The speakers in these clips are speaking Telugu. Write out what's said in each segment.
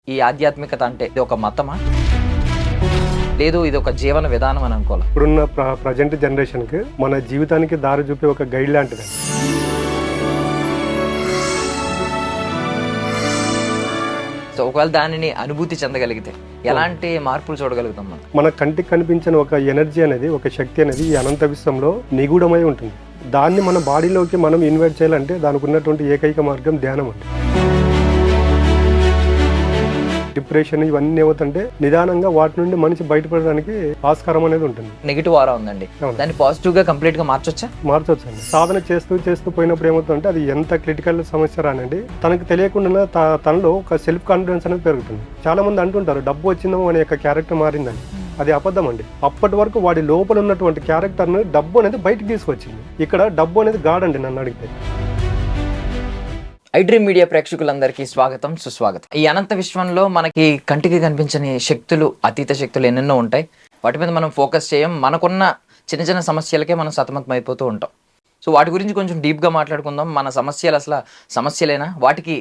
ఈ ఆధ్యాత్మికత అంటే ఇది ఒక మతమా, లేదు ఇది ఒక జీవన విధానం అని అనుకోవాలి? ఇప్పుడున్న ప్రజెంట్ జనరేషన్కి మన జీవితానికి దారి చూపే ఒక గైడ్ లాంటిది. సో ఒకవేళ దానిని అనుభూతి చెందగలిగితే ఎలాంటి మార్పులు చూడగలుగుతాం మనం? మన కంటికి కనిపించిన ఒక ఎనర్జీ అనేది, ఒక శక్తి అనేది ఈ అనంత విశ్వంలో నిగూఢమై ఉంటుంది. దాన్ని మన బాడీలోకి మనం ఇన్వైట్ చేయాలంటే దానికి ఉన్నటువంటి ఏకైక మార్గం ధ్యానం అండి. డిప్రెషన్ ఇవన్నీ ఏమవుతుంటే నిదానంగా వాటి నుండి మనిషి బయటపడడానికి ఆస్కారం అనేది ఉంటుంది. నెగిటివ్ ఆరా ఉందండి, దాన్ని పాజిటివ్ గా కంప్లీట్ గా మార్చొచ్చా? మార్చొచ్చండి. సాధన చేస్తూ పోయినప్పుడు ఏమవుతుందంటే అది ఎంత క్రిటికల్ సమస్య రానండి, తనకు తెలియకుండా తనలో ఒక సెల్ఫ్ కాన్ఫిడెన్స్ అనేది పెరుగుతుంది. చాలా మంది అంటుంటారు డబ్బు వచ్చిందో అనే యొక్క క్యారెక్టర్ మారిందని. అది అబద్ధం అండి. అప్పటి వరకు వాడి లోపల ఉన్నటువంటి క్యారెక్టర్ను డబ్బు అనేది బయటకు తీసుకొచ్చింది. ఇక్కడ డబ్బు అనేది గాడండి నన్ను అడిగితే. ఐడ్రీమ్ మీడియా ప్రేక్షకులందరికీ స్వాగతం, సుస్వాగతం. ఈ అనంత విశ్వంలో మనకి కంటికి కనిపించని శక్తులు, అతీత శక్తులు ఎన్నెన్నో ఉంటాయి. వాటి మీద మనం ఫోకస్ చేయం. మనకున్న చిన్న చిన్న సమస్యలకే మనం సతమతం అయిపోతూ ఉంటాం. సో వాటి గురించి కొంచెం డీప్గా మాట్లాడుకుందాం. మన సమస్యలు అసలు సమస్యలేనా, వాటికి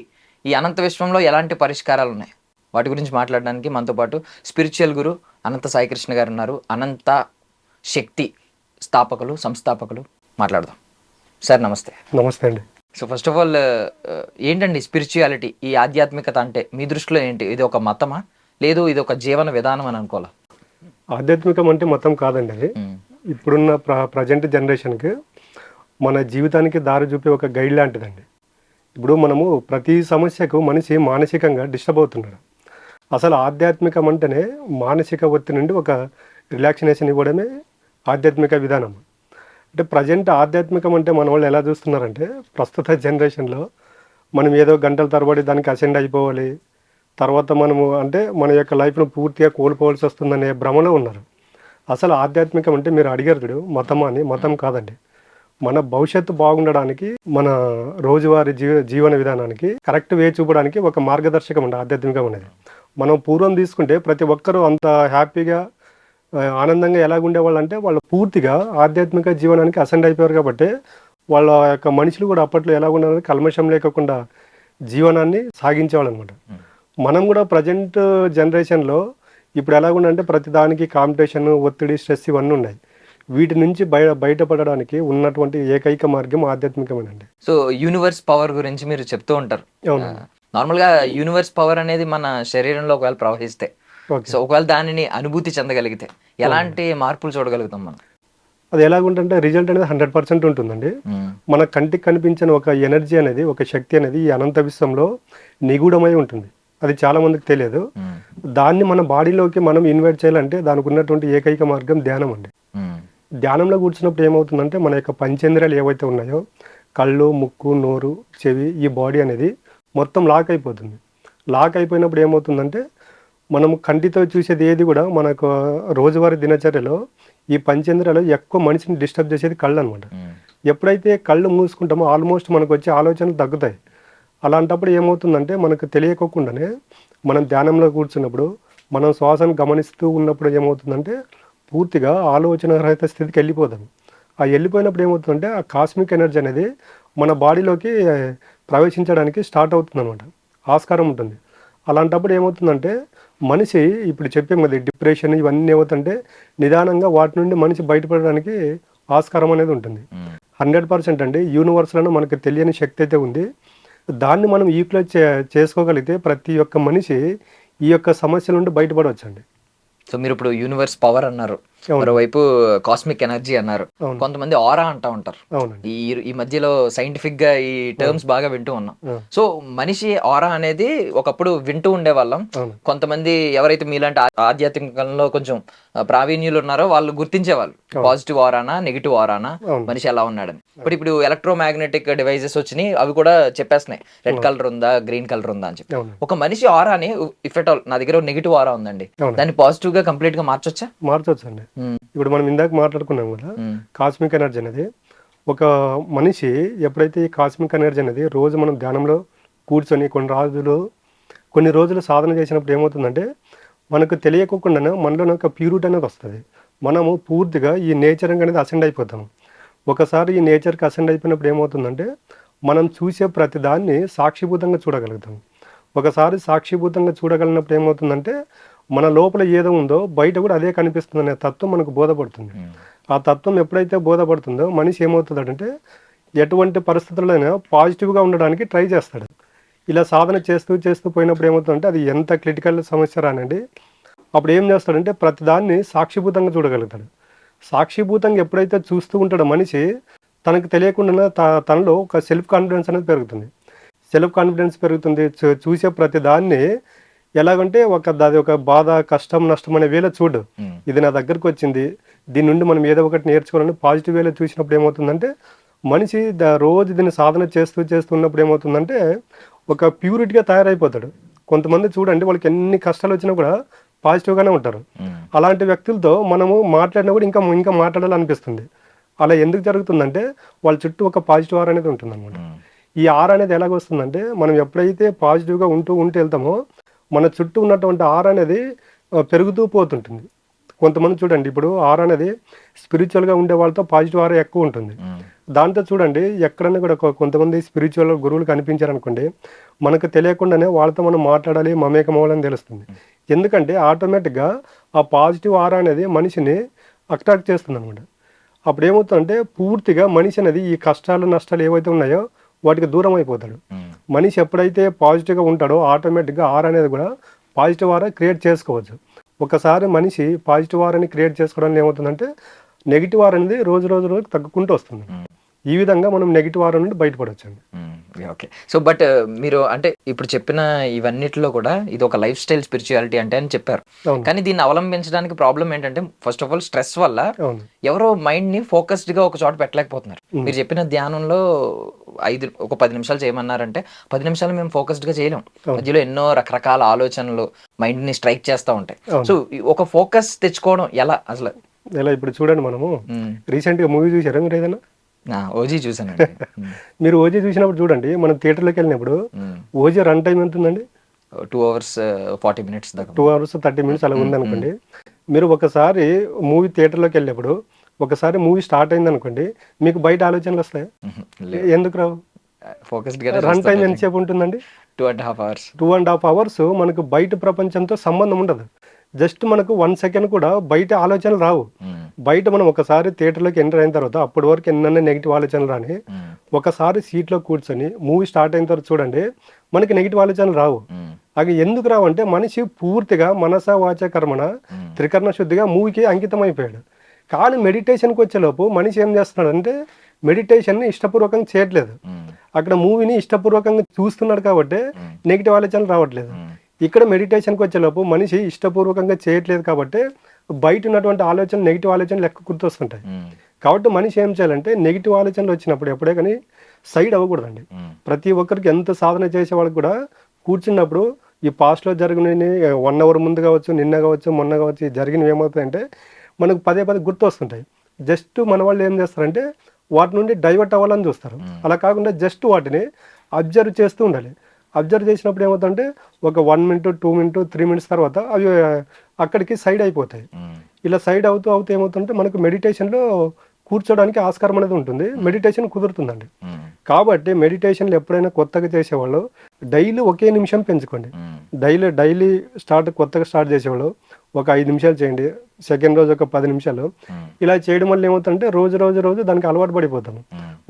ఈ అనంత విశ్వంలో ఎలాంటి పరిష్కారాలు ఉన్నాయి, వాటి గురించి మాట్లాడడానికి మనతో పాటు స్పిరిచువల్ గురు అనంత సాయికృష్ణ గారు ఉన్నారు. అనంత శక్తి స్థాపకులు, సంస్థాపకులు. మాట్లాడదాం. సార్ నమస్తే. నమస్తే అండి. సో ఫస్ట్ ఆఫ్ ఆల్ ఏంటండి స్పిరిచువాలిటీ, ఈ ఆధ్యాత్మికత అంటే మీ దృష్టిలో ఏంటి? ఇది ఒక మతమా, లేదు ఇది ఒక జీవన విధానం అని అనుకోవాలా? ఆధ్యాత్మికం అంటే మొత్తం కాదండి. అది ఇప్పుడున్న ప్రజెంట్ జనరేషన్కి మన జీవితానికి దారి చూపే ఒక గైడ్ లాంటిదండి. ఇప్పుడు మనము ప్రతి సమస్యకు మనిషి మానసికంగా డిస్టర్బ్ అవుతున్నాడు. అసలు ఆధ్యాత్మికం అంటేనే మానసిక ఒత్తిడి నుండి ఒక రిలాక్సినేషన్ ఇవ్వడమే ఆధ్యాత్మిక విధానం. అంటే ప్రజెంట్ ఆధ్యాత్మికం అంటే మన వాళ్ళు ఎలా చూస్తున్నారంటే, ప్రస్తుత జనరేషన్లో మనం ఏదో గంటల తరబడి దానికి అసెండ్ అయిపోవాలి, తర్వాత మనము అంటే మన యొక్క లైఫ్ను పూర్తిగా కోల్పోవాల్సి వస్తుందనే భ్రమలో ఉన్నారు. అసలు ఆధ్యాత్మికం అంటే మీరు అడిగారు మతం అని. మతం కాదండి. మన భవిష్యత్తు బాగుండడానికి, మన రోజువారీ జీవన విధానానికి కరెక్ట్ వే చూపడానికి ఒక మార్గదర్శకం అండి ఆధ్యాత్మికం అనేది. మనం పూర్వం తీసుకుంటే ప్రతి ఒక్కరూ అంత హ్యాపీగా ఆనందంగా ఎలాగుండేవాళ్ళు అంటే వాళ్ళు పూర్తిగా ఆధ్యాత్మిక జీవనానికి అసెండ్ అయిపోయారు. కాబట్టి వాళ్ళ యొక్క మనుషులు కూడా అప్పట్లో ఎలాగుండాలని కల్మషం లేకుండా జీవనాన్ని సాగించేవాళ్ళు అనమాట. మనం కూడా ప్రజెంట్ జనరేషన్లో ఇప్పుడు ఎలాగుండంటే ప్రతి దానికి కాంపిటీషన్, ఒత్తిడి, స్ట్రెస్ ఇవన్నీ ఉన్నాయి. వీటి నుంచి బయటపడడానికి ఉన్నటువంటి ఏకైక మార్గం ఆధ్యాత్మికమేనండి. సో యూనివర్స్ పవర్ గురించి మీరు చెప్తూ ఉంటారు. నార్మల్గా యూనివర్స్ పవర్ అనేది మన శరీరంలో ఒకవేళ ప్రవహిస్తే, సో ఒకవేళ దానిని అనుభూతి చెందగలిగితే ఎలాంటి మార్పులు చూడగలుగుతాం మనం? అది ఎలాగుంటుంటే రిజల్ట్ అనేది 100% ఉంటుందండి. మన కంటికి కనిపించిన ఒక ఎనర్జీ అనేది, ఒక శక్తి అనేది ఈ అనంత విశ్వంలో నిగూఢమై ఉంటుంది. అది చాలా మందికి తెలియదు. దాన్ని మన బాడీలోకి మనం ఇన్వైట్ చేయాలంటే దానికి ఉన్నటువంటి ఏకైక మార్గం ధ్యానం అండి. ధ్యానంలో కూర్చున్నప్పుడు ఏమవుతుందంటే మన యొక్క పంచేంద్రియాలు ఏవైతే ఉన్నాయో, కళ్ళు, ముక్కు, నోరు, చెవి, ఈ బాడీ అనేది మొత్తం లాక్ అయిపోతుంది. లాక్ అయిపోయినప్పుడు ఏమవుతుందంటే మనము కంటితో చూసేది ఏది కూడా మనకు రోజువారీ దినచర్యలో ఈ పంచేంద్రియాలు ఎక్కువ మనిషిని డిస్టర్బ్ చేసేది కళ్ళు అనమాట. ఎప్పుడైతే కళ్ళు మూసుకుంటామో ఆల్మోస్ట్ మనకు వచ్చే ఆలోచనలు తగ్గుతాయి. అలాంటప్పుడు ఏమవుతుందంటే మనకు తెలియకోకుండానే మనం ధ్యానంలో కూర్చున్నప్పుడు మనం శ్వాసను గమనిస్తూ ఉన్నప్పుడు ఏమవుతుందంటే పూర్తిగా ఆలోచన రహిత స్థితికి వెళ్ళిపోతాం. ఆ వెళ్ళిపోయినప్పుడు ఏమవుతుందంటే ఆ కాస్మిక్ ఎనర్జీ అనేది మన బాడీలోకి ప్రవేశించడానికి స్టార్ట్ అవుతుంది అనమాట, ఆస్కారం ఉంటుంది. అలాంటప్పుడు ఏమవుతుందంటే మనిషి ఇప్పుడు చెప్పాం కదా, డిప్రెషన్ ఇవన్నీ ఏమవుతుంటే నిదానంగా వాటి నుండి మనిషి బయటపడడానికి ఆస్కారం అనేది ఉంటుంది. 100% అండి. యూనివర్స్లో మనకు తెలియని శక్తి అయితే ఉంది. దాన్ని మనం యూటిలైజ్ చేసుకోగలిగితే ప్రతి ఒక్క మనిషి ఈ యొక్క సమస్యల నుండి బయటపడవచ్చండి. సో మీరు ఇప్పుడు యూనివర్స్ పవర్ అన్నారు, మరోవైపు కాస్మిక్ ఎనర్జీ అన్నారు, కొంతమంది ఆరా అంటా ఉంటారు. ఈ మధ్యలో సైంటిఫిక్ గా ఈ టర్మ్స్ బాగా వింటూ ఉన్నాం. సో మనిషి ఆరా అనేది ఒకప్పుడు వింటూ ఉండేవాళ్ళం. కొంతమంది ఎవరైతే మీలాంటి ఆధ్యాత్మికంలో కొంచెం ప్రావీణ్యులు ఉన్నారో వాళ్ళు గుర్తించేవాళ్ళు, పాజిటివ్ ఆరానా, నెగిటివ్ ఆరానా, మనిషి ఎలా ఉన్నాడని. బట్ ఇప్పుడు ఎలక్ట్రోమాగ్నెటిక్ డివైజెస్ వచ్చినాయి, అవి కూడా చెప్పేస్తున్నాయి రెడ్ కలర్ ఉందా, గ్రీన్ కలర్ ఉందా అని చెప్పి. ఒక మనిషి ఆరాని ఇఫ్ ఎట్ ఆల్ నా దగ్గర నెగిటివ్ ఆరా ఉందండి, దాన్ని పాజిటివ్ గా కంప్లీట్ గా మార్చొచ్చా? మార్చొచ్చండి. ఇప్పుడు మనం ఇందాక మాట్లాడుకున్నాం కదా, కాస్మిక్ ఎనర్జీ అనేది ఒక మనిషి ఎప్పుడైతే ఈ కాస్మిక్ ఎనర్జీ అనేది రోజు మనం ధ్యానంలో కూర్చొని కొన్ని రోజులు సాధన చేసినప్పుడు ఏమవుతుందంటే మనకు తెలియకోకుండానే మనలో ఒక ప్యూరిటీ అనేది వస్తుంది. మనము పూర్తిగా ఈ నేచర్ అనేది అసెండ్ అయిపోతాము. ఒకసారి ఈ నేచర్కి అసెండ్ అయిపోయినప్పుడు ఏమవుతుందంటే మనం చూసే ప్రతి దాన్ని సాక్షిభూతంగా చూడగలుగుతాం. ఒకసారి సాక్షిభూతంగా చూడగలిగినప్పుడు ఏమవుతుందంటే మన లోపల ఏదో ఉందో బయట కూడా అదే కనిపిస్తుందనే తత్వం మనకు బోధపడుతుంది. ఆ తత్వం ఎప్పుడైతే బోధపడుతుందో మనిషి ఏమవుతుందంటే ఎటువంటి పరిస్థితుల్లోనైనా పాజిటివ్గా ఉండడానికి ట్రై చేస్తాడు. ఇలా సాధన చేస్తూ చేస్తూ పోయినప్పుడు ఏమవుతుందంటే అది ఎంత క్రిటికల్ సమస్య రానండి, అప్పుడు ఏం చేస్తాడంటే ప్రతిదాన్ని సాక్షిభూతంగా చూడగలుగుతాడు. సాక్షిభూతంగా ఎప్పుడైతే చూస్తూ ఉంటాడో మనిషి తనకు తెలియకుండా తనలో ఒక సెల్ఫ్ కాన్ఫిడెన్స్ అనేది పెరుగుతుంది. సెల్ఫ్ కాన్ఫిడెన్స్ పెరుగుతుంది. చూసే ప్రతి దాన్ని ఎలాగంటే అది ఒక బాధ, కష్టం, నష్టం అనే వేళ చూడు, ఇది నా దగ్గరకు వచ్చింది, దీని నుండి మనం ఏదో ఒకటి నేర్చుకోవాలని పాజిటివ్ వేలో చూసినప్పుడు ఏమవుతుందంటే మనిషి రోజు దీన్ని సాధన చేస్తూ చేస్తున్నప్పుడు ఏమవుతుందంటే ఒక ప్యూరిటీగా తయారైపోతాడు. కొంతమంది చూడండి వాళ్ళకి ఎన్ని కష్టాలు వచ్చినా కూడా పాజిటివ్గానే ఉంటారు. అలాంటి వ్యక్తులతో మనము మాట్లాడినా కూడా ఇంకా ఇంకా మాట్లాడాలనిపిస్తుంది. అలా ఎందుకు జరుగుతుందంటే వాళ్ళ చుట్టూ ఒక పాజిటివ్ ఆర్ అనేది ఉంటుంది అనమాట. ఈ ఆర్ అనేది ఎలాగ వస్తుందంటే మనం ఎప్పుడైతే పాజిటివ్గా ఉంటూ వెళ్తామో మన చుట్టూ ఉన్నటువంటి ఆర్ అనేది పెరుగుతూ పోతుంటుంది. కొంతమంది చూడండి ఇప్పుడు ఆర్ అనేది స్పిరిచువల్గా ఉండే వాళ్ళతో పాజిటివ్ ఆర్ ఎక్కువ ఉంటుంది. దాంతో చూడండి ఎక్కడన్నా కూడా కొంతమంది స్పిరిచువల్ గురువులు కనిపించారనుకోండి, మనకు తెలియకుండానే వాళ్ళతో మనం మాట్లాడాలి, మమేకం అవ్వాలని తెలుస్తుంది. ఎందుకంటే ఆటోమేటిక్గా ఆ పాజిటివ్ ఆర్ అనేది మనిషిని అట్రాక్ట్ చేస్తుంది అనమాట. అప్పుడు ఏమవుతుందంటే పూర్తిగా మనిషి అనేది ఈ కష్టాలు నష్టాలు ఏవైతే ఉన్నాయో వాటికి దూరం అయిపోతాడు. మనిషి ఎప్పుడైతే పాజిటివ్గా ఉంటాడో ఆటోమేటిక్గా ఆర్ అనేది కూడా పాజిటివ్ ఆర్ క్రియేట్ చేసుకోవచ్చు. ఒకసారి మనిషి పాజిటివ్ ఆర్ అని క్రియేట్ చేసుకోవడానికి ఏమవుతుందంటే నెగిటివ్ ఆర్ అనేది రోజు తగ్గుకుంటూ వస్తుంది. ఈ విధంగా మనం నెగిటివ్ ఆర్ నుండి బయటపడవచ్చండి. ఓకే. సో బట్ మీరు అంటే ఇప్పుడు చెప్పిన ఇవన్నిటిలో కూడా ఇది ఒక లైఫ్ స్టైల్ స్పిరిచువాలిటీ అంటే అని చెప్పారు. కానీ దీన్ని అవలంబించడానికి ప్రాబ్లం ఏంటంటే ఫస్ట్ ఆఫ్ ఆల్ స్ట్రెస్ వల్ల ఎవరో మైండ్ ని ఫోకస్డ్ గా ఒక చోట పెట్టలేకపోతున్నారు. మీరు చెప్పిన ధ్యానంలో ఒక 10 నిమిషాలు చేయమన్నారంటే 10 నిమిషాలు మేము ఫోకస్డ్ గా చేయలేం. మధ్యలో ఎన్నో రకరకాల ఆలోచనలు మైండ్ ని స్ట్రైక్ చేస్తూ ఉంటాయి. సో ఒక ఫోకస్ తెచ్చుకోవడం ఎలా అసలు? ఎలా ఇప్పుడు చూడండి, మనము రీసెంట్ గా మూవీ చూసారా మీరు ఏదైనా? ఓజీ చూసానండి. మీరు ఓజీ చూసినప్పుడు చూడండి, మనం థియేటర్లోకి వెళ్ళినప్పుడు ఓజీ రన్ టైం ఎంత ఉందండి? 2 hours 40 minutes దాకా. 2 hours 30 minutes అలా ఉందనుకోండి. మీరు ఒకసారి మూవీ థియేటర్లోకి వెళ్ళినప్పుడు ఒకసారి మూవీ స్టార్ట్ అయింది అనుకోండి, మీకు బయట ఆలోచనలు వస్తాయి? ఎందుకు రావు? రన్ టైం ఎంతసేపు ఉంటుందండి? 2.5 hours. 2.5 hours మనకు బయట ప్రపంచంతో సంబంధం ఉండదు. జస్ట్ మనకు 1 second కూడా బయట ఆలోచనలు రావు. బయట మనం ఒకసారి థియేటర్లోకి ఎంటర్ అయిన తర్వాత అప్పటి వరకు ఎన్నన్నా నెగిటివ్ ఆలోచనలు రాని ఒకసారి సీట్లో కూర్చొని మూవీ స్టార్ట్ అయిన తర్వాత చూడండి మనకి నెగిటివ్ ఆలోచనలు రావు. అవి ఎందుకు రావు అంటే మనిషి పూర్తిగా మనస వాచ కర్మణ త్రికరణ శుద్ధిగా మూవీకి అంకితం అయిపోయాడు. కానీ మెడిటేషన్కి వచ్చేలోపు మనిషి ఏం చేస్తున్నాడు అంటే మెడిటేషన్ని ఇష్టపూర్వకంగా చేయట్లేదు. అక్కడ మూవీని ఇష్టపూర్వకంగా చూస్తున్నాడు కాబట్టి నెగిటివ్ ఆలోచనలు రావట్లేదు. ఇక్కడ మెడిటేషన్కి వచ్చేలోపు మనిషి ఇష్టపూర్వకంగా చేయట్లేదు కాబట్టి బయట ఉన్నటువంటి ఆలోచనలు నెగిటివ్ ఆలోచనలు ఎక్కువ గుర్తొస్తుంటాయి. కాబట్టి మనిషి ఏం చేయాలంటే నెగిటివ్ ఆలోచనలు వచ్చినప్పుడు ఎప్పుడే కానీ సైడ్ అవ్వకూడదండి. ప్రతి ఒక్కరికి ఎంత సాధన చేసే వాళ్ళకి కూడా కూర్చున్నప్పుడు ఈ పాస్ట్లో జరిగిన 1 hour ముందు కావచ్చు, నిన్న కావచ్చు, మొన్న కావచ్చు జరిగినవి ఏమవుతాయంటే మనకు పదే గుర్తు వస్తుంటాయి. జస్ట్ మన వాళ్ళు ఏం చేస్తారంటే వాటి నుండి డైవర్ట్ అవ్వాలని చూస్తారు. అలా కాకుండా జస్ట్ వాటిని అబ్జర్వ్ చేస్తూ ఉండాలి. అబ్జర్వ్ చేసినప్పుడు ఏమవుతుందంటే ఒక 1 minute 2 minutes 3 minutes తర్వాత అవి అక్కడికి సైడ్ అయిపోతాయి. ఇలా సైడ్ అవుతూ ఏమవుతుందంటే మనకు మెడిటేషన్లో కూర్చోడానికి ఆస్కారం అనేది ఉంటుంది, మెడిటేషన్ కుదురుతుందండి. కాబట్టి మెడిటేషన్లు ఎప్పుడైనా కొత్తగా చేసేవాళ్ళు డైలీ ఒకే నిమిషం పెంచుకోండి. డైలీ కొత్తగా స్టార్ట్ చేసేవాళ్ళు ఒక 5 నిమిషాలు చేయండి, సెకండ్ రోజు ఒక 10 నిమిషాలు. ఇలా చేయడం వల్ల ఏమవుతుందంటే రోజు దానికి అలవాటు పడిపోతాము.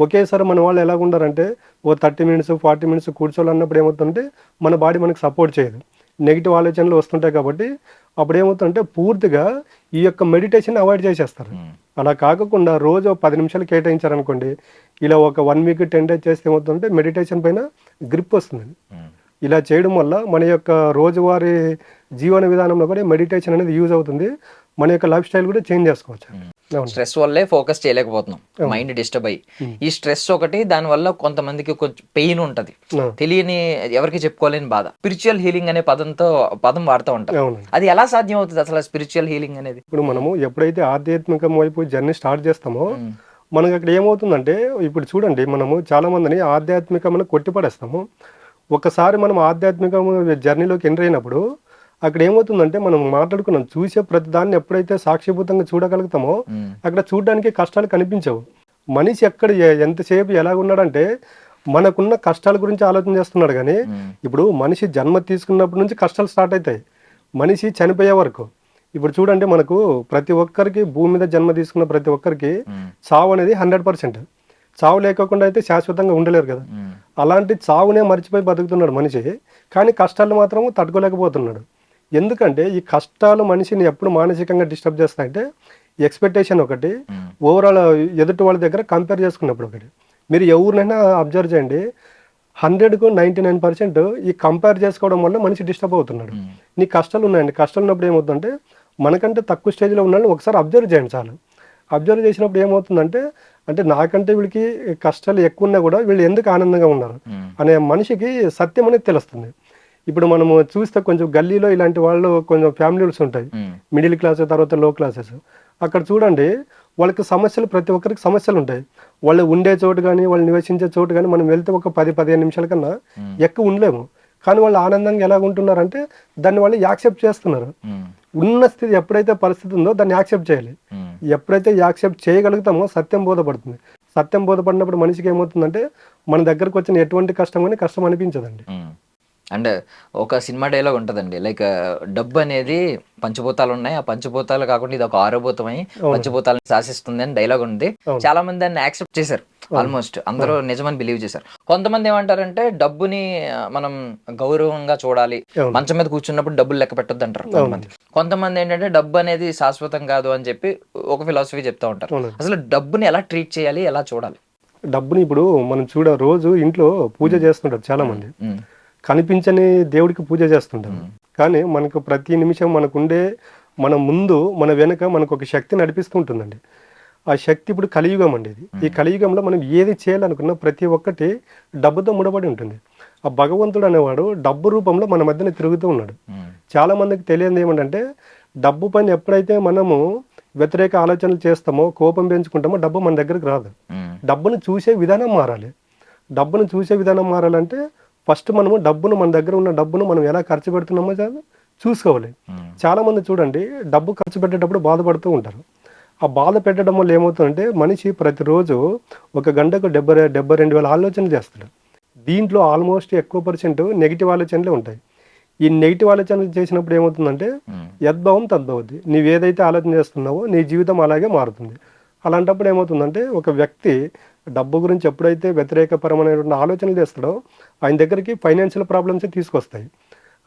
ఒకేసారి మన వాళ్ళు ఎలాగ ఉండారంటే ఓ 30 minutes 40 minutes కూర్చోవాలన్నప్పుడు ఏమవుతుందంటే మన బాడీ మనకు సపోర్ట్ చేయదు, నెగిటివ్ ఆలోచనలు వస్తుంటాయి. కాబట్టి అప్పుడు ఏమవుతుందంటే పూర్తిగా ఈ యొక్క మెడిటేషన్ అవాయిడ్ చేసేస్తారు. అలా కాకుండా రోజు 10 నిమిషాలు కేటాయించారనుకోండి, ఇలా ఒక 1 week 10 days చేస్తే ఏమవుతుందంటే మెడిటేషన్ పైన గ్రిప్ వస్తుందండి. ఇలా చేయడం వల్ల మన యొక్క రోజువారీ జీవన విధానంలో కూడా మెడిటేషన్ అనేది యూజ్ అవుతుంది. మన యొక్క లైఫ్ స్టైల్ కూడా చేంజ్ చేసుకోవచ్చు. స్ట్రెస్ వల్లే ఫోకస్ చేయలేకపోతున్నాం, మైండ్ డిస్టర్బ్ అయ్యి. ఈ స్ట్రెస్ ఒకటి, దాని వల్ల కొంతమందికి కొంచెం పెయిన్ ఉంటది, తెలియని ఎవరికి చెప్పుకోలేని బాధ. స్పిరిచువల్ హీలింగ్ అనే పదం వాడుతూ ఉంటాం. అది ఎలా సాధ్యం అవుతుంది అసలు స్పిరిచువల్ హీలింగ్ అనేది? ఇప్పుడు మనము ఎప్పుడైతే ఆధ్యాత్మికం వైపు జర్నీ స్టార్ట్ చేస్తామో మనకు అక్కడ ఏమవుతుందంటే ఇప్పుడు చూడండి, మనము చాలా మందిని ఆధ్యాత్మికమని కొట్టిపడేస్తాము. ఒకసారి మనం ఆధ్యాత్మిక జర్నీలోకి ఎంటర్ అయినప్పుడు అక్కడ ఏమవుతుందంటే మనం మాట్లాడుకున్నాం, చూసే ప్రతి దాన్ని ఎప్పుడైతే సాక్షిభూతంగా చూడగలుగుతామో అక్కడ చూడడానికి కష్టాలు కనిపించవు. మనిషి ఎక్కడ ఎంతసేపు ఎలాగున్నాడంటే మనకున్న కష్టాల గురించి ఆలోచన చేస్తున్నాడు కానీ ఇప్పుడు మనిషి జన్మ తీసుకున్నప్పటి నుంచి కష్టాలు స్టార్ట్ అవుతాయి మనిషి చనిపోయే వరకు. ఇప్పుడు చూడండి, మనకు ప్రతి ఒక్కరికి భూమి మీద జన్మ తీసుకున్న ప్రతి ఒక్కరికి చావు అనేది 100%. చావు లేకోకుండా అయితే శాశ్వతంగా ఉండలేరు కదా. అలాంటి చావునే మర్చిపోయి బతుకుతున్నాడు మనిషి, కానీ కష్టాలు మాత్రం తట్టుకోలేకపోతున్నాడు. ఎందుకంటే ఈ కష్టాలు మనిషిని ఎప్పుడు మానసికంగా డిస్టర్బ్ చేస్తాయంటే ఎక్స్పెక్టేషన్ ఒకటి, ఓవరాల్ ఎదుటి వాళ్ళ దగ్గర కంపేర్ చేసుకున్నప్పుడు ఒకటి. మీరు ఎవరినైనా అబ్జర్వ్ చేయండి, 100కు 99% ఈ కంపేర్ చేసుకోవడం వల్ల మనిషి డిస్టర్బ్ అవుతున్నాడు. నీ కష్టాలు ఉన్నాయండి, కష్టాలు ఉన్నప్పుడు ఏమవుతుందంటే మనకంటే తక్కువ స్టేజ్లో ఉన్నాడని ఒకసారి అబ్జర్వ్ చేయండి చాలు. అబ్జర్వ్ చేసినప్పుడు ఏమవుతుందంటే అంటే నాకంటే వీళ్ళకి కష్టాలు ఎక్కువ ఉన్నా కూడా వీళ్ళు ఎందుకు ఆనందంగా ఉన్నారు అనే మనిషికి సత్యం అనేది తెలుస్తుంది. ఇప్పుడు మనము చూస్తే కొంచెం గల్లీలో ఇలాంటి వాళ్ళు కొంచెం ఫ్యామిలీస్ ఉంటాయి, మిడిల్ క్లాస్ తర్వాత లో క్లాసెస్. అక్కడ చూడండి వాళ్ళకి సమస్యలు, ప్రతి ఒక్కరికి సమస్యలు ఉంటాయి. వాళ్ళు ఉండే చోటు కానీ వాళ్ళు నివసించే చోటు కానీ మనం వెళ్తే ఒక 10-15 నిమిషాల కన్నా ఎక్కువ ఉండలేము. కానీ వాళ్ళు ఆనందంగా ఎలా ఉంటున్నారంటే దాన్ని వాళ్ళు యాక్సెప్ట్ చేస్తున్నారు. ఉన్న స్థితి ఎప్పుడైతే పరిస్థితి ఉందో దాన్ని యాక్సెప్ట్ చేయాలి. ఎప్పుడైతే యాక్సెప్ట్ చేయగలుగుతామో సత్యం బోధపడుతుంది. సత్యం బోధపడినప్పుడు మనిషికి ఏమవుతుందంటే మన దగ్గరకు వచ్చిన ఎటువంటి కష్టం కానీ కష్టం అనిపించదండి. అండ్ ఒక సినిమా డైలాగ్ ఉంటుందండి, లైక్ డబ్బు అనేది పంచభూతాలు ఉన్నాయి, ఆ పంచభూతాలు కాకుండా ఇది ఒక ఆరోభూతమై పంచభూతాలను శాసిస్తుంది అని డైలాగ్ ఉంది. చాలా మంది దాన్ని యాక్సెప్ట్ చేశారు, ఆల్మోస్ట్ అందరూ నిజమని బిలీవ్ చేశారు. కొంతమంది ఏమంటారంటే డబ్బుని మనం గౌరవంగా చూడాలి, మంచం మీద కూర్చున్నప్పుడు డబ్బులు లెక్క పెట్టొద్దు అంటారు కొంతమంది. కొంతమంది ఏంటంటే డబ్బు అనేది శాశ్వతం కాదు అని చెప్పి ఒక ఫిలాసఫీ చెప్తా ఉంటారు. అసలు డబ్బుని ఎలా ట్రీట్ చేయాలి, ఎలా చూడాలి? డబ్బుని ఇప్పుడు మనం రోజు ఇంట్లో పూజ చేస్తుంటారు చాలా మంది, కనిపించని దేవుడికి పూజ చేస్తుంటాం. కానీ మనకు ప్రతి నిమిషం మనకుండే మన ముందు మన వెనుక మనకు ఒక శక్తి నడిపిస్తూ ఉంటుందండి. ఆ శక్తి ఇప్పుడు కలియుగం అండి. ఈ కలియుగంలో మనం ఏది చేయాలనుకున్నా ప్రతి ఒక్కటి డబ్బుతో ముడిపడి ఉంటుంది. ఆ భగవంతుడు అనేవాడు డబ్బు రూపంలో మన మధ్యన తిరుగుతూ ఉన్నాడు. చాలా మందికి తెలియదు ఏమంటే డబ్బు పైన ఎప్పుడైతే మనము వ్యతిరేక ఆలోచనలు చేస్తామో, కోపం పెంచుకుంటామో డబ్బు మన దగ్గరకు రాదు. డబ్బును చూసే విధానం మారాలి. డబ్బును చూసే విధానం మారాలంటే ఫస్ట్ మనము డబ్బును, మన దగ్గర ఉన్న డబ్బును మనం ఎలా ఖర్చు పెడుతున్నామో చూసుకోవాలి. చాలా మంది చూడండి డబ్బు ఖర్చు పెట్టేటప్పుడు బాధపడుతూ ఉంటారు. ఆ బాధ పెట్టడం వల్ల ఏమవుతుందంటే మనిషి ప్రతిరోజు ఒక గంటకు 72,000 ఆలోచనలు చేస్తాడు. దీంట్లో ఆల్మోస్ట్ ఎక్కువ % నెగిటివ్ ఆలోచనలే ఉంటాయి. ఈ నెగిటివ్ ఆలోచనలు చేసినప్పుడు ఏమవుతుందంటే యద్భావం తద్భవతి. నీవేదైతే ఆలోచన చేస్తున్నావో నీ జీవితం అలాగే మారుతుంది. అలాంటప్పుడు ఏమవుతుందంటే ఒక వ్యక్తి డబ్బు గురించి ఎప్పుడైతే వ్యతిరేకపరమైనటువంటి ఆలోచనలు చేస్తాడో ఆయన దగ్గరికి ఫైనాన్షియల్ ప్రాబ్లమ్స్ తీసుకొస్తాయి.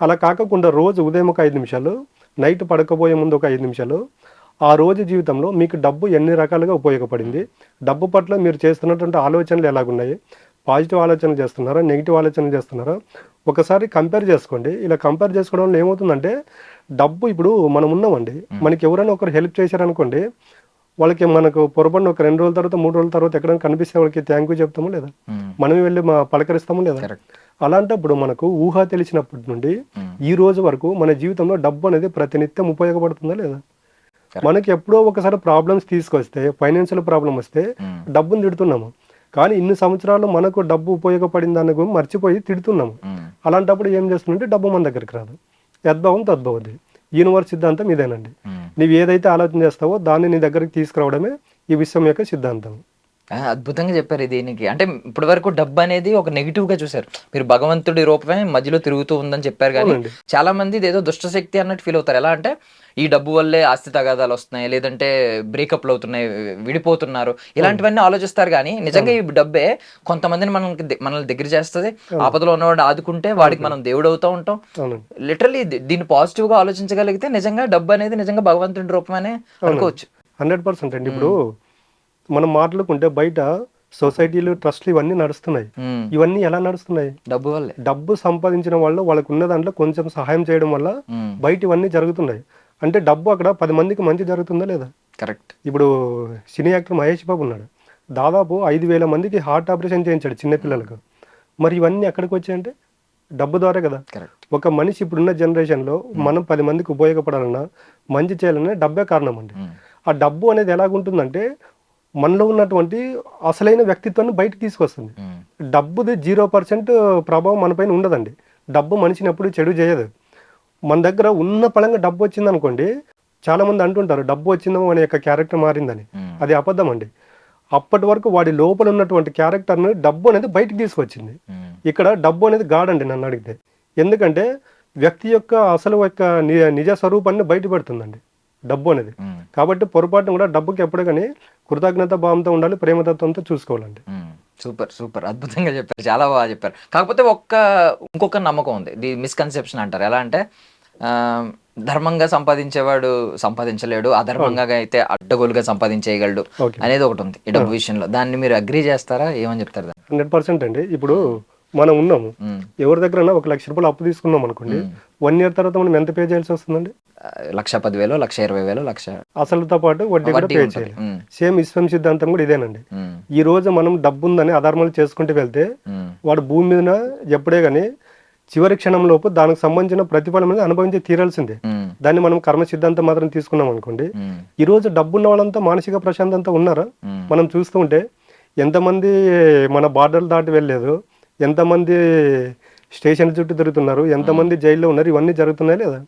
అలా కాకుండా రోజు ఉదయం ఒక 5 నిమిషాలు, నైట్ పడకపోయే ముందు ఒక 5 నిమిషాలు, ఆ రోజు జీవితంలో మీకు డబ్బు ఎన్ని రకాలుగా ఉపయోగపడింది, డబ్బు పట్ల మీరు చేస్తున్నటువంటి ఆలోచనలు ఎలాగున్నాయి, పాజిటివ్ ఆలోచనలు చేస్తున్నారా, నెగిటివ్ ఆలోచనలు చేస్తున్నారా, ఒకసారి కంపేర్ చేసుకోండి. ఇలా కంపేర్ చేసుకోవడం వల్ల ఏమవుతుందంటే డబ్బు ఇప్పుడు మనం ఉన్నామండి, మనకి ఎవరైనా ఒకరు హెల్ప్ చేశారనుకోండి, వాళ్ళకి మనకు పొరపడిన ఒక 2 రోజుల తర్వాత 3 రోజుల తర్వాత ఎక్కడైనా కనిపిస్తే వాళ్ళకి థ్యాంక్ యూ చెప్తాము లేదా, మనమే వెళ్ళి పలకరిస్తాము లేదా. అలాంటప్పుడు మనకు ఊహ తెలిసినప్పటి నుండి ఈ రోజు వరకు మన జీవితంలో డబ్బు అనేది ప్రతినిత్యం ఉపయోగపడుతుందా లేదా. మనకి ఎప్పుడో ఒకసారి ప్రాబ్లమ్స్ తీసుకొస్తే, ఫైనాన్షియల్ ప్రాబ్లం వస్తే డబ్బును తిడుతున్నాము, కానీ ఇన్ని సంవత్సరాలు మనకు డబ్బు ఉపయోగపడింది అన్న మర్చిపోయి తిడుతున్నాము. అలాంటప్పుడు ఏం చేస్తుందంటే డబ్బు మన దగ్గరికి రాదు. యద్భావం తద్భవతి. యూనివర్స్ సిద్ధాంతం ఇదేనండి. నీవు ఏదైతే ఆలోచన చేస్తావో దాన్ని నీ దగ్గరికి తీసుకురావడమే ఈ విశ్వం యొక్క సిద్ధాంతం. అద్భుతంగా చెప్పారు దీనికి. అంటే ఇప్పటి వరకు డబ్బు అనేది ఒక నెగిటివ్ గా చూసారు మీరు, భగవంతుడి రూపమే మధ్యలో తిరుగుతూ ఉందని చెప్పారు. కానీ చాలా మంది ఇదేదో దుష్టశక్తి అన్నట్టు ఫీల్ అవుతారు. ఎలా అంటే ఈ డబ్బు వల్లే ఆస్తి తగాదాలు వస్తున్నాయి, లేదంటే బ్రేకప్లు అవుతున్నాయి, విడిపోతున్నారు, ఇలాంటివన్నీ ఆలోచిస్తారు. కానీ నిజంగా ఈ డబ్బే కొంతమందిని మనల్ని దగ్గర చేస్తుంది. ఆపదలో ఉన్నవాడు ఆదుకుంటే వాడికి మనం దేవుడు అవుతూ ఉంటాం. లిటరల్లీ దీన్ని పాజిటివ్ గా ఆలోచించగలిగితే నిజంగా డబ్బు అనేది నిజంగా భగవంతుడి రూపమనే అనుకోవచ్చు. 100% అండి. ఇప్పుడు మనం మాట్లాడుకుంటే బయట సొసైటీలు, ట్రస్ట్లు ఇవన్నీ నడుస్తున్నాయి. ఇవన్నీ ఎలా నడుస్తున్నాయి? డబ్బు వల్లే. డబ్బు సంపాదించిన వాళ్ళు వాళ్ళకు ఉన్న దాంట్లో కొంచెం సహాయం చేయడం వల్ల బయట ఇవన్నీ జరుగుతున్నాయి. అంటే డబ్బు అక్కడ 10 మందికి మంచి జరుగుతుందా లేదా? కరెక్ట్. ఇప్పుడు సినీ యాక్టర్ మహేష్ బాబు ఉన్నాడు, దాదాపు 5,000 మందికి హార్ట్ ఆపరేషన్ చేయించాడు చిన్నపిల్లలకు. మరి ఇవన్నీ ఎక్కడికి వచ్చాయంటే డబ్బు ద్వారా కదా. ఒక మనిషి ఇప్పుడున్న జనరేషన్లో మనం 10 మందికి ఉపయోగపడాలన్నా, మంచి చేయాలన్నా డబ్బే కారణం అండి. ఆ డబ్బు అనేది ఎలాగుంటుందంటే మనలో ఉన్నటువంటి అసలైన వ్యక్తిత్వాన్ని బయటకు తీసుకొస్తుంది. డబ్బుది 0% ప్రభావం మన పైన ఉండదండి. డబ్బు మనిషిని ఎప్పుడు చెడు చేయదు. మన దగ్గర ఉన్న పరంగా డబ్బు వచ్చింది అనుకోండి, చాలా మంది అంటుంటారు డబ్బు వచ్చిందో మన యొక్క క్యారెక్టర్ మారిందని. అది అబద్ధం అండి. అప్పటి వరకు వాడి లోపల ఉన్నటువంటి క్యారెక్టర్ని డబ్బు అనేది బయటకు తీసుకొచ్చింది. ఇక్కడ డబ్బు అనేది గాడండి నన్ను అడిగితే. ఎందుకంటే వ్యక్తి యొక్క అసలు యొక్క నిజ స్వరూపాన్ని బయట పెడుతుందండి డబ్బు అనేది. కాబట్టి పొరపాటున కూడా డబ్బుకి ఎప్పుడు కానీ కృతజ్ఞత భావంతో ఉండాలి, ప్రేమతత్వంతో చూసుకోవాలండి. సూపర్ సూపర్, అద్భుతంగా చెప్పారు, చాలా బాగా చెప్పారు. కాకపోతే ఇంకొక నమ్మకం ఉంది, ఇది మిస్కన్సెప్షన్ అంటారు. ఎలా అంటే ధర్మంగా సంపాదించేవాడు సంపాదించలేడు, అధర్మంగా అయితే అడ్డగోలుగా సంపాదించేయగలడు అనేది ఒకటి ఉంది ఈ డబ్బు విషయంలో. దాన్ని మీరు అగ్రీ చేస్తారా, ఏమని చెప్తారు? 100% అండి. ఇప్పుడు మనం ఉన్నాము, ఎవరి దగ్గర 1,00,000 రూపాయలు అప్పు తీసుకున్నాం అనుకోండి, 1 year తర్వాత మనం ఎంత పే చేయాల్సి వస్తుందండి? 1,10,000, 1,20,000, 1,00,000 అసలుతో పాటు వడ్డీ కూడా పే చేయాలి. సేమ్ విశ్వం సిద్ధాంతం కూడా ఇదేనండి. ఈ రోజు మనం డబ్బు ఉందని అధర్మాలు చేసుకుంటూ వెళ్తే వాడు భూమి మీద ఎప్పుడే గానీ చివరి క్షణంలోపు దానికి సంబంధించిన ప్రతిఫలం అనేది అనుభవించి తీరాల్సిందే. దాన్ని మనం కర్మ సిద్ధాంతం మాత్రం తీసుకున్నాం అనుకోండి, ఈ రోజు డబ్బున్న వాళ్ళంతా మానసిక ప్రశాంతంతో ఉన్నారా? మనం చూస్తూ ఉంటే ఎంతమంది మన బార్డర్లు దాటి వెళ్ళలేదు, ఎంతమంది స్టేషన్ చుట్టూ తిరుగుతున్నారు, ఎంతమంది జైల్లో ఉన్నారు, ఇవన్నీ జరుగుతున్నాయి లేదా?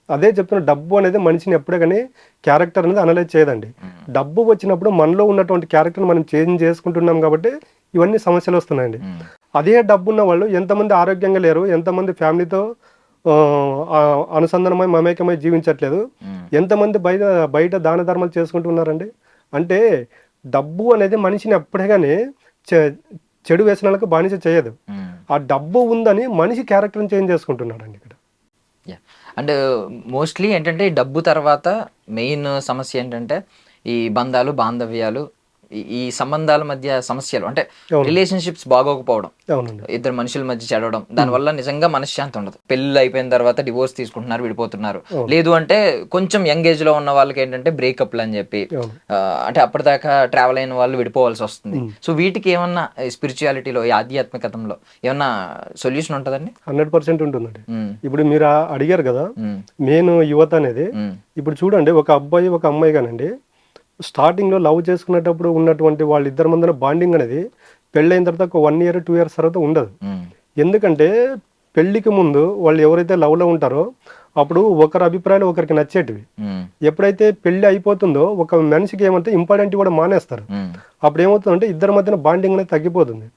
అదే చెప్తున్న, డబ్బు అనేది మనిషిని ఎప్పుడే కానీ క్యారెక్టర్ అనేది అనలైజ్ చేయదండి. డబ్బు వచ్చినప్పుడు మనలో ఉన్నటువంటి క్యారెక్టర్ మనం చేంజ్ చేసుకుంటున్నాం కాబట్టి ఇవన్నీ సమస్యలు వస్తున్నాయండి. అదే డబ్బు ఉన్న వాళ్ళు ఎంతమంది ఆరోగ్యంగా లేరు, ఎంతమంది ఫ్యామిలీతో అనుసంధానమై మమేకమై జీవించట్లేదు, ఎంతమంది బయట దాన ధర్మాలు చేసుకుంటున్నారండి. అంటే డబ్బు అనేది మనిషిని ఎప్పుడే కానీ చెడు వ్యసనాలకు బానిస చేయదు. ఆ డబ్బు ఉందని మనిషి క్యారెక్టర్ని చేంజ్ చేసుకుంటున్నాడు అండి ఇక్కడ. అండ్ మోస్ట్లీ ఏంటంటే డబ్బు తర్వాత మెయిన్ సమస్య ఏంటంటే ఈ బంధాలు, బాంధవ్యాలు, ఈ సంబంధాల మధ్య సమస్యలు, అంటే రిలేషన్షిప్స్ బాగోకపోవడం, ఇద్దరు మనుషుల మధ్య చెడవడం, దానివల్ల నిజంగా మనశ్శాంతి ఉండదు. పెళ్లి అయిపోయిన తర్వాత డివోర్స్ తీసుకుంటున్నారు, విడిపోతున్నారు. లేదు అంటే కొంచెం యంగ్ ఏజ్ లో ఉన్న వాళ్ళకి ఏంటంటే బ్రేకప్లు అని చెప్పి, అంటే అప్పటిదాకా ట్రావెల్ అయిన వాళ్ళు విడిపోవాల్సి వస్తుంది. సో వీటికి ఏమన్నా స్పిరిచువాలిటీలో, ఈ ఆధ్యాత్మికతంలో ఏమన్నా సొల్యూషన్ ఉంటుందండి? 100% ఉంటుందండి. ఇప్పుడు మీరు అడిగారు కదా నేను యువత అనేది, ఇప్పుడు చూడండి, ఒక అబ్బాయి ఒక అమ్మాయి కానండి స్టార్టింగ్లో లవ్ చేసుకునేటప్పుడు ఉన్నటువంటి వాళ్ళిద్దరి మధ్యన బాండింగ్ అనేది పెళ్ళైన తర్వాత ఒక 1 year 2 years తర్వాత ఉండదు. ఎందుకంటే పెళ్లికి ముందు వాళ్ళు ఎవరైతే లవ్లో ఉంటారో అప్పుడు ఒకరి అభిప్రాయాలు ఒకరికి నచ్చేటివి. ఎప్పుడైతే పెళ్లి అయిపోతుందో ఒక మనిషికి ఏమంటే ఇంపార్టెంట్ కూడా మానేస్తారు. అప్పుడు ఏమవుతుందంటే ఇద్దరి మధ్యన బాండింగ్ అనేది తగ్గిపోతుంది.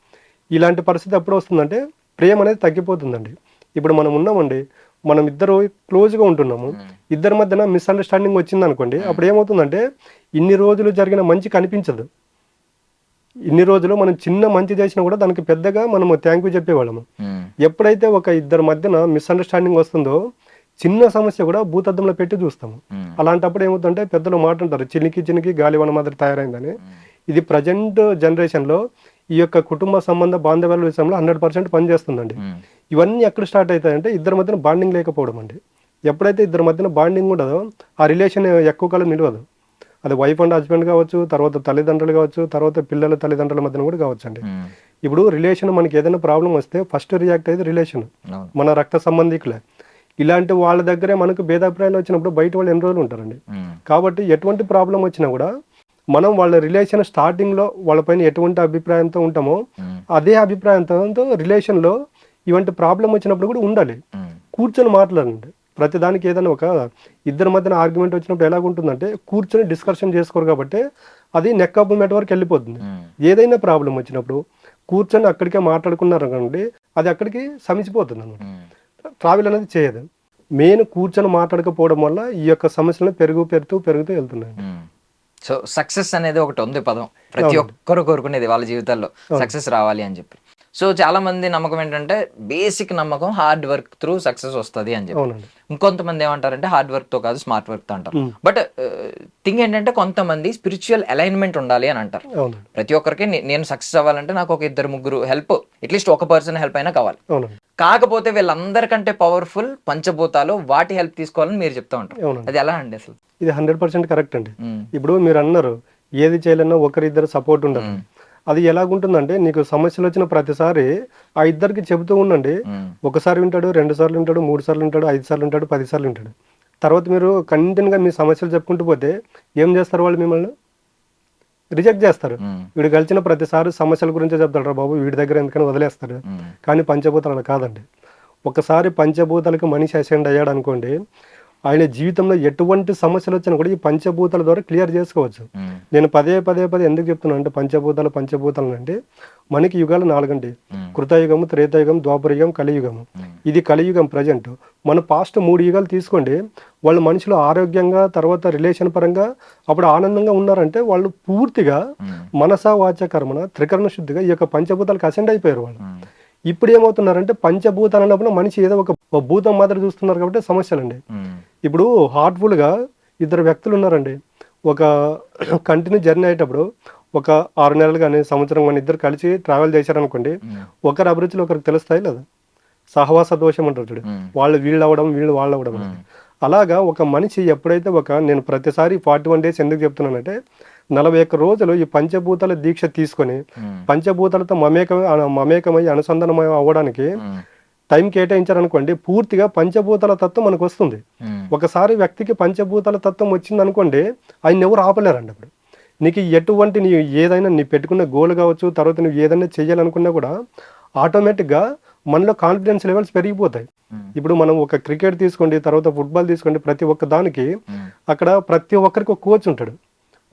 ఇలాంటి పరిస్థితి ఎప్పుడు వస్తుందంటే ప్రేమ అనేది తగ్గిపోతుందండి. ఇప్పుడు మనం ఉన్నామండి, మనం ఇద్దరు క్లోజ్గా ఉంటున్నాము, ఇద్దరి మధ్యన మిస్అండర్స్టాండింగ్ వచ్చింది అనుకోండి, అప్పుడు ఏమవుతుందంటే ఇన్ని రోజులు జరిగిన మంచి కనిపించదు. ఇన్ని రోజులు మనం చిన్న మంచి చేసినా కూడా దానికి పెద్దగా మనము థ్యాంక్ యూ చెప్పేవాళ్ళము. ఎప్పుడైతే ఒక ఇద్దరి మధ్యన మిస్అండర్స్టాండింగ్ వస్తుందో చిన్న సమస్య కూడా భూతద్దంలో పెట్టి చూస్తాము. అలాంటప్పుడు ఏమవుతుందంటే పెద్దలు మాట అంటారు, చినికి చినికి గాలివన మాదిరి తయారైందని. ఇది ప్రజెంట్ జనరేషన్లో ఈ యొక్క కుటుంబ సంబంధ బాంధవ్యాల విషయంలో 100% పనిచేస్తుందండి. ఇవన్నీ ఎక్కడ స్టార్ట్ అవుతాయంటే ఇద్దరి మధ్యన బాండింగ్ లేకపోవడం అండి. ఎప్పుడైతే ఇద్దరి మధ్యన బాండింగ్ ఉండదో ఆ రిలేషన్ ఎక్కువ కాలం నిలవదు. అది వైఫ్ అండ్ హస్బెండ్ కావచ్చు, తర్వాత తల్లిదండ్రులు కావచ్చు, తర్వాత పిల్లల తల్లిదండ్రుల మధ్యన కూడా కావచ్చు అండి. ఇప్పుడు రిలేషన్ మనకి ఏదైనా ప్రాబ్లం వస్తే ఫస్ట్ రియాక్ట్ అయ్యేది రిలేషన్, మన రక్త సంబంధికులే. ఇలాంటి వాళ్ళ దగ్గరే మనకు భేదాభిప్రాయాలు వచ్చినప్పుడు బయట వాళ్ళు ఎన్ని రోజులు ఉంటారండి. కాబట్టి ఎటువంటి ప్రాబ్లం వచ్చినా కూడా మనం వాళ్ళ రిలేషన్ స్టార్టింగ్లో వాళ్ళపైన ఎటువంటి అభిప్రాయంతో ఉంటామో అదే అభిప్రాయంతో రిలేషన్లో ఇవంటి ప్రాబ్లం వచ్చినప్పుడు కూడా ఉండాలి. కూర్చొని మాట్లాడండి. ప్రతిదానికి ఏదైనా ఒక ఇద్దరి మధ్యన ఆర్గ్యుమెంట్ వచ్చినప్పుడు ఎలాగుంటుందంటే కూర్చొని డిస్కషన్ చేసుకోరు కాబట్టి అది నెక్ ఆఫ్ ది మ్యాటర్ వరకు వెళ్ళిపోతుంది. ఏదైనా ప్రాబ్లం వచ్చినప్పుడు కూర్చొని అక్కడికే మాట్లాడుకున్నారు అనుకోండి, అది అక్కడికి సమిసిపోతుంది అనమాట. ట్రావెల్ అనేది చేయదు. మెయిన్ కూర్చొని మాట్లాడకపోవడం వల్ల ఈ యొక్క సమస్యలు పెరుగుతూ వెళ్తున్నాయి. సో సక్సెస్ అనేది ఒకటి ఉంది పదం, ప్రతి ఒక్కరు కోరుకునేది వాళ్ళ జీవితాల్లో సక్సెస్ రావాలి అని చెప్పి. సో చాలా మంది నమ్మకం ఏంటంటే బేసిక్ నమ్మకం హార్డ్ వర్క్ త్రూ సక్సెస్ వస్తుంది అని చెప్పి. ఇంకొంతమంది ఏమంటారంటే హార్డ్ వర్క్ తో కాదు స్మార్ట్ వర్క్ తో అంటారు. బట్ థింగ్ ఏంటంటే కొంతమంది స్పిరిచువల్ అలైన్మెంట్ ఉండాలి అని అంటారు. ప్రతి ఒక్కరికి నేను సక్సెస్ అవ్వాలంటే నాకు ఒక 2-3 హెల్ప్, అట్లీస్ట్ ఒక పర్సన్ హెల్ప్ అయినా కావాలి. కాకపోతే వీళ్ళందరికంటే పవర్ఫుల్ పంచభూతాలు, వాటి హెల్ప్ తీసుకోవాలని మీరు చెప్తా ఉంటారు. అది ఎలా అండి అసలు? ఇది 100% కరెక్ట్ అండి. ఇప్పుడు మీరు అన్నారు ఏది చేయాలన్నా ఒకరిద్దరు సపోర్ట్ ఉండదు. అది ఎలాగుంటుందంటే నీకు సమస్యలు వచ్చిన ప్రతిసారి ఆ ఇద్దరికి చెబుతూ ఉండండి. ఒకసారి వింటాడు, 2 సార్లు వింటాడు, 3 సార్లు వింటాడు, 5 సార్లు వింటాడు, 10 సార్లు వింటాడు. తర్వాత మీరు కంటిన్యూగా మీ సమస్యలు చెప్పుకుంటూ పోతే ఏం చేస్తారు వాళ్ళు? మిమ్మల్ని రిజెక్ట్ చేస్తారు. వీడు కలిసిన ప్రతిసారి సమస్యల గురించే చెప్తాడు, రా బాబు వీడి దగ్గర ఎందుకని వదిలేస్తాడు. కానీ పంచభూతాలు కాదండి. ఒకసారి పంచభూతాలకు మనిషి అసెండ్ అయ్యాడు అనుకోండి, ఆయన జీవితంలో ఎటువంటి సమస్యలు వచ్చినా కూడా ఈ పంచభూతాల ద్వారా క్లియర్ చేసుకోవచ్చు. నేను పదే ఎందుకు చెప్తున్నాను అంటే పంచభూతాలు అంటే మనకి యుగాలు 4 అండి. కృతయుగము, త్రేతాయుగం, ద్వాపరయుగం, కలియుగము. ఇది కలియుగం ప్రజెంట్. మన పాస్ట్ 3 యుగాలు తీసుకోండి, వాళ్ళు మనుషులు ఆరోగ్యంగా, తర్వాత రిలేషన్ పరంగా అప్పుడు ఆనందంగా ఉన్నారంటే వాళ్ళు పూర్తిగా మనసా వాచ కర్మణ త్రికరణ శుద్ధిగా ఈ యొక్క పంచభూతాలకు అసెండ్ అయిపోయారు వాళ్ళు. ఇప్పుడు ఏమవుతున్నారంటే పంచభూతాలు అన్నప్పుడు మనిషి ఏదో ఒక భూతం మాత్రం చూస్తున్నారు కాబట్టి సమస్యలండి. ఇప్పుడు హార్ట్ఫుల్గా 2 వ్యక్తులు ఉన్నారండి, ఒక కంటిన్యూ జర్నీ అయ్యేటప్పుడు ఒక 6 నెలలు కానీ సంవత్సరం కానీ ఇద్దరు కలిసి ట్రావెల్ చేశారనుకోండి, ఒకరి అభిరుచులు ఒకరికి తెలుస్తాయి లేదా? సహవాస దోషం అంటారు చూడు, వీళ్ళు అవ్వడం వీళ్ళు వాళ్ళు అవ్వడం. అలాగా ఒక మనిషి ఎప్పుడైతే నేను ప్రతిసారి 41 డేస్ ఎందుకు చెప్తున్నానంటే 41 రోజులు ఈ పంచభూతాల దీక్ష తీసుకొని పంచభూతాలతో మమేకమై అనుసంధానమై అవ్వడానికి టైం కేటాయించారనుకోండి, పూర్తిగా పంచభూతాల తత్వం మనకు వస్తుంది. ఒకసారి వ్యక్తికి పంచభూతాల తత్వం వచ్చింది అనుకోండి, ఆయన ఎవరు ఆపలేరండి. అప్పుడు నీకు ఎటువంటి నీ ఏదైనా నీ పెట్టుకున్న గోల్ కావచ్చు, తర్వాత నువ్వు ఏదైనా చెయ్యాలనుకున్నా కూడా ఆటోమేటిక్గా మనలో కాన్ఫిడెన్స్ లెవెల్స్ పెరిగిపోతాయి. ఇప్పుడు మనం ఒక క్రికెట్ తీసుకోండి, తర్వాత ఫుట్బాల్ తీసుకోండి, ప్రతి ఒక్క దానికి అక్కడ ప్రతి ఒక్కరికి ఒక కోచ్ ఉంటాడు.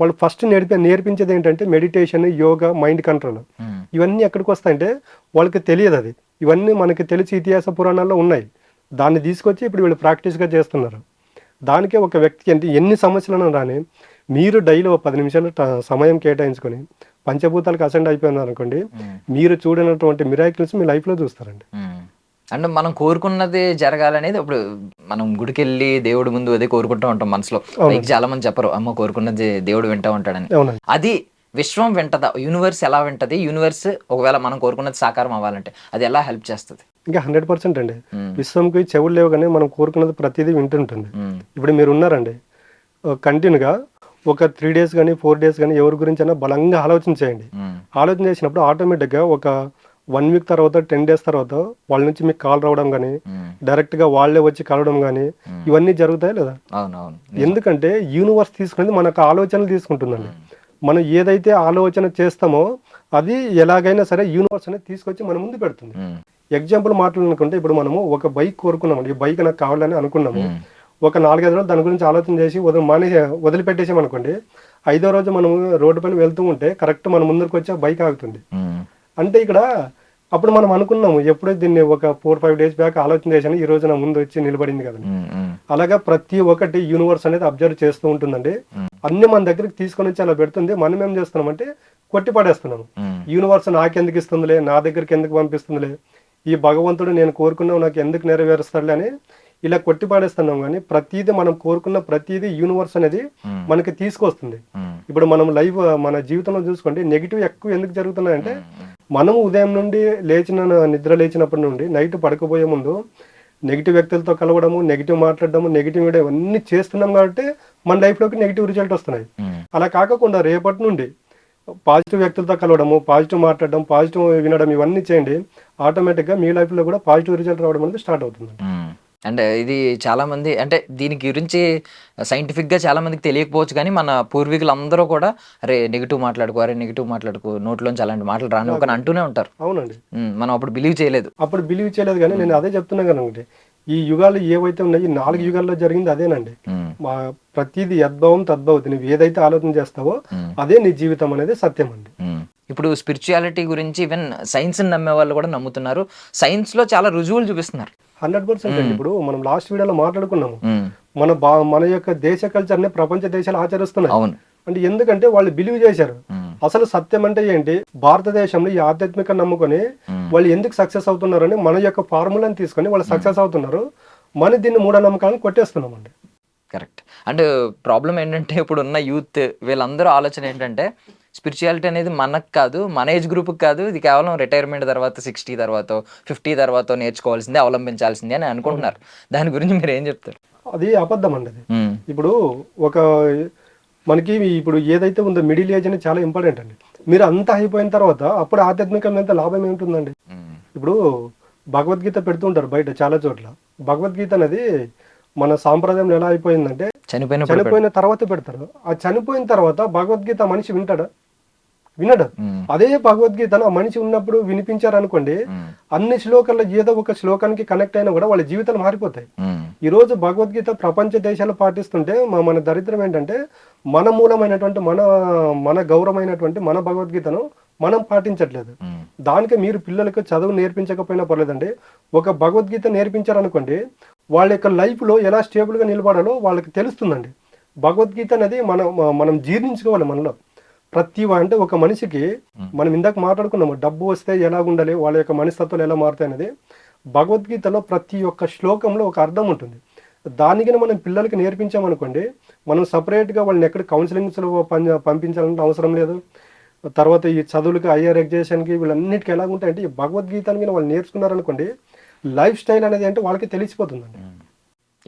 వాళ్ళు ఫస్ట్ నేర్పించేది ఏంటంటే మెడిటేషన్, యోగా, మైండ్ కంట్రోల్. ఇవన్నీ ఎక్కడికి వస్తాయంటే వాళ్ళకి తెలియదు. అది ఇవన్నీ మనకి తెలిసి ఇతిహాస పురాణాల్లో ఉన్నాయి. దాన్ని తీసుకొచ్చి ఇప్పుడు వీళ్ళు ప్రాక్టీస్గా చేస్తున్నారు. దానికే ఒక వ్యక్తికి ఎన్ని సమస్యలను రాని మీరు డైలీ 10 నిమిషాలు సమయం కేటాయించుకొని పంచభూతాలకు అసెండ్ అయిపోయినారు అనుకోండి, మీరు చూడనటువంటి మిరాకిల్స్ మీ లైఫ్లో చూస్తారండి. అంటే మనం కోరుకున్నది జరగాలనేది, ఇప్పుడు మనం గుడికి వెళ్ళి దేవుడి ముందు అదే కోరుకుంటూ ఉంటాం మనసులో. చాలా మంది చెప్పరు అమ్మ కోరుకున్నది దేవుడు వింటూ ఉంటాడని. అది విశ్వం వింటదా? యూనివర్స్ ఎలా వింటది? యూనివర్స్ ఒకవేళ మనం కోరుకున్నది సాకారం అవ్వాలంటే అది ఎలా హెల్ప్ చేస్తుంది? ఇంకా 100% అండి. విశ్వంకి చెవులు లేవు కానీ మనం కోరుకున్నది ప్రతిదీ వింటుంటుంది. ఇప్పుడు మీరు ఉన్నారండి, కంటిన్యూగా ఒక 3 డేస్ కానీ 4 డేస్ కానీ ఎవరి గురించి అయినా బలంగా ఆలోచన చేయండి. ఆలోచన చేసినప్పుడు ఆటోమేటిక్గా ఒక 1 వీక్ తర్వాత 10 డేస్ తర్వాత వాళ్ళ నుంచి మీకు కాల్ రావడం కానీ డైరెక్ట్గా వాళ్ళే వచ్చి కలవడం కానీ ఇవన్నీ జరుగుతాయి లేదా? ఎందుకంటే యూనివర్స్ తీసుకునేది మనకు ఆలోచనలు తీసుకుంటుందండి. మనం ఏదైతే ఆలోచన చేస్తామో అది ఎలాగైనా సరే యూనివర్స్ అనేది తీసుకొచ్చి మన ముందు పెడుతుంది. ఎగ్జాంపుల్ మాట్లాడుకుంటే ఇప్పుడు మనము ఒక బైక్ కోరుకున్నాము, ఈ బైక్ నాకు కావాలని అనుకున్నాము. ఒక 4-5 రోజులు దాని గురించి ఆలోచన చేసి వదిలిపెట్టేసాం అనుకోండి, 5వ రోజు మనం రోడ్డు పైన వెళ్తూ ఉంటే కరెక్ట్ మన ముందరికి వచ్చి బైక్ ఆగుతుంది. అంటే ఇక్కడ అప్పుడు మనం అనుకున్నాము, ఎప్పుడో దీన్ని ఒక 4-5 డేస్ బ్యాక్ ఆలోచన చేశాను, ఈ రోజు నా ముందు వచ్చి నిలబడింది కదండి. అలాగా ప్రతి ఒక్కటి యూనివర్స్ అనేది అబ్జర్వ్ చేస్తూ ఉంటుందండి. అన్ని మన దగ్గరికి తీసుకొని వచ్చి అలా పెడుతుంది. మనం ఏం చేస్తున్నామంటే కొట్టి పడేస్తున్నాము. యూనివర్స్ నాకెందుకు ఇస్తుందిలే, నా దగ్గరికి ఎందుకు పంపిస్తుందిలే, ఈ భగవంతుడు నేను కోరుకున్నావు నాకు ఎందుకు నెరవేరుస్తాడులే అని ఇలా కొట్టి పాడేస్తున్నాం. కానీ ప్రతిదీ మనం కోరుకున్న ప్రతిదీ యూనివర్స్ అనేది మనకి తీసుకొస్తుంది. ఇప్పుడు మనం మన జీవితంలో చూసుకోండి, నెగిటివ్ ఎక్కువ ఎందుకు జరుగుతున్నాయంటే మనం ఉదయం నుండి నిద్ర లేచినప్పటి నుండి నైట్ పడుకోబోయే ముందు నెగిటివ్ వ్యక్తులతో కలవడము, నెగిటివ్ మాట్లాడడము, నెగిటివ్ ఇవన్నీ చేస్తున్నాం కాబట్టి మన లైఫ్లోకి నెగిటివ్ రిజల్ట్ వస్తున్నాయి. అలా కాకుండా రేపటి నుండి పాజిటివ్ వ్యక్తులతో కలవడము, పాజిటివ్ మాట్లాడడం, పాజిటివ్ వినడం ఇవన్నీ చేయండి, ఆటోమేటిక్గా మీ లైఫ్లో కూడా పాజిటివ్ రిజల్ట్ రావడం అనేది స్టార్ట్ అవుతుంది. అంటే ఇది చాలా మంది అంటే దీని గురించి సైంటిఫిక్గా చాలా మందికి తెలియకపోవచ్చు, కానీ మన పూర్వీకులు అందరూ కూడా అరే నెగిటివ్ మాట్లాడుకో నోట్లోంచి అలాంటి మాటలు రాని ఒక అంటూనే ఉంటారు. అవునండి, మనం అప్పుడు బిలీవ్ చేయలేదు కానీ నేను అదే చెప్తున్నా కదండి, ఈ యుగాలు ఏవైతే ఉన్నాయి 4 యుగాల్లో జరిగింది అదేనండి. మా ప్రతిదీ యద్భవం తద్భవతి, నువ్వు ఏదైతే ఆలోచన చేస్తావో అదే నీ జీవితం అనేది సత్యం అండి. ఇప్పుడు స్పిరిచువాలిటీ గురించి ఈవెన్ సైన్స్ నమ్మే వాళ్ళు కూడా నమ్ముతున్నారు. సైన్స్ లో చాలా రుజువులు చూపిస్తున్నారు. 100% అండి. ఇప్పుడు మనం లాస్ట్ వీడియోలో మాట్లాడుకున్నాము, మన యొక్క దేశ కల్చర్ ని ప్రపంచ దేశాలు ఆచరిస్తున్నాయి. అంటే ఎందుకంటే వాళ్ళు బిలీవ్ చేశారు. అసలు సత్యం అంటే ఏంటి, భారతదేశంలో ఈ ఆధ్యాత్మిక నమ్ముకొని వాళ్ళు ఎందుకు సక్సెస్ అవుతున్నారని మన యొక్క ఫార్ములాని తీసుకొని వాళ్ళు సక్సెస్ అవుతున్నారు. మన దీన్ని మూఢనమ్మకాలను కొట్టేస్తున్నాం అండి. కరెక్ట్. అండ్ ప్రాబ్లం ఏంటంటే ఇప్పుడు ఉన్న యూత్ వీళ్ళందరూ ఆలోచన ఏంటంటే స్పిరిచువాలిటీ అనేది మనకు కాదు, మన ఏజ్ గ్రూప్కి కాదు, ఇది కేవలం రిటైర్మెంట్ తర్వాత 60 తర్వాత 50 తర్వాత నేర్చుకోవాల్సిందే, అవలంబించాల్సిందే అని అనుకుంటున్నారు. దాని గురించి మీరు ఏం చెప్తారు? అది అబద్ధం అండి. అది ఇప్పుడు మనకి ఇప్పుడు ఏదైతే ఉందో మిడిల్ ఏజ్ అనేది చాలా ఇంపార్టెంట్ అండి. మీరు అంతా అయిపోయిన తర్వాత అప్పుడు ఆధ్యాత్మికమైన లాభం ఏముంటుందండి? ఇప్పుడు భగవద్గీత పెడుతుంటారు బయట చాలా చోట్ల. భగవద్గీత అనేది మన సాంప్రదాయంలో ఎలా అయిపోయిందంటే చనిపోయిన తర్వాత పెడతారు. ఆ చనిపోయిన తర్వాత భగవద్గీత మనిషి వినడు. అదే భగవద్గీతను ఆ మనిషి ఉన్నప్పుడు వినిపించారనుకోండి, అన్ని శ్లోకాల్లో ఏదో ఒక శ్లోకానికి కనెక్ట్ అయినా కూడా వాళ్ళ జీవితాలు మారిపోతాయి. ఈరోజు భగవద్గీత ప్రపంచ దేశాలు పాటిస్తుంటే మన దరిద్రం ఏంటంటే మన మూలమైనటువంటి మన గౌరవమైనటువంటి మన భగవద్గీతను మనం పాటించట్లేదు. దానికే మీరు పిల్లలకు చదువు నేర్పించకపోయినా పర్లేదండి, ఒక భగవద్గీత నేర్పించారనుకోండి, వాళ్ళ యొక్క లైఫ్లో ఎలా స్టేబుల్గా నిలబడాలో వాళ్ళకి తెలుస్తుందండి. భగవద్గీత అనేది మనం జీర్ణించుకోవాలి మనలో. అంటే ఒక మనిషికి మనం ఇందాక మాట్లాడుకున్నాము, డబ్బు వస్తే ఎలా ఉండాలి, వాళ్ళ యొక్క మనస్తత్వాలు ఎలా మారుతాయి అనేది భగవద్గీతలో ప్రతి ఒక్క శ్లోకంలో ఒక అర్థం ఉంటుంది. దానికి మనం పిల్లలకి నేర్పించామనుకోండి, మనం సపరేట్గా వాళ్ళని ఎక్కడ కౌన్సిలింగ్స్లో పంపించాలంటే అవసరం లేదు. తర్వాత ఈ చదువులకి హయ్యర్ ఎడ్యుకేషన్కి వీళ్ళన్నిటికీ ఎలా ఉంటాయంటే ఈ భగవద్గీతని వాళ్ళు నేర్చుకున్నారనుకోండి, లైఫ్ స్టైల్ అనేది అంటే వాళ్ళకి తెలిసిపోతుందండి.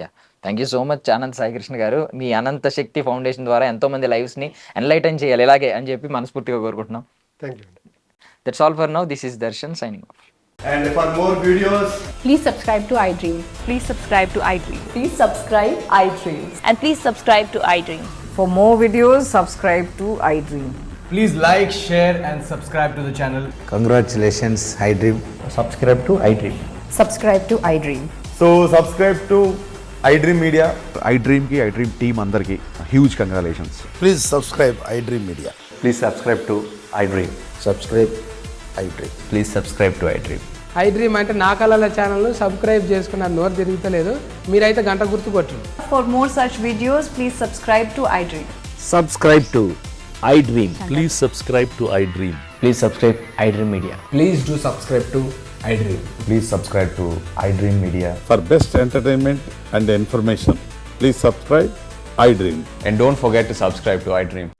Yeah, thank you so much Anand Saikrishna గారు. మీ అనంత శక్తి ఫౌండేషన్ ద్వారా ఎంతో మంది లైఫ్స్ని ఎన్లైటన్ చేయాలి ఇలాగే అని చెప్పి మనస్ఫూర్తిగా కోరుకుంటున్నాం. Thank you. That's all for now. This is Darshan signing off. And for more videos, please subscribe to iDream. Please subscribe to iDream. Please subscribe iDream. And please subscribe to iDream. For more videos, subscribe to iDream. please like, share and subscribe to the channel. Congratulations, iDream. Subscribe to iDream. Subscribe to iDream. So subscribe to iDream Media. iDream ki iDream team andarki huge congratulations. Please subscribe iDream Media. Please subscribe to iDream. Subscribe iDream. Please subscribe to iDream. iDream అంటే నా కళల ఛానల్ను సబ్స్క్రైబ్ చేసుకున్న నోరు తిరుగుతలేదు, మీరైతే గంట గుర్తు కొట్టండి. For more such videos, please subscribe to iDream. Subscribe to iDream. Please subscribe to iDream. Please subscribe iDream Media. Please do subscribe to iDream. Please subscribe to iDream Media. For best entertainment and information, please subscribe iDream. And don't forget to subscribe to iDream.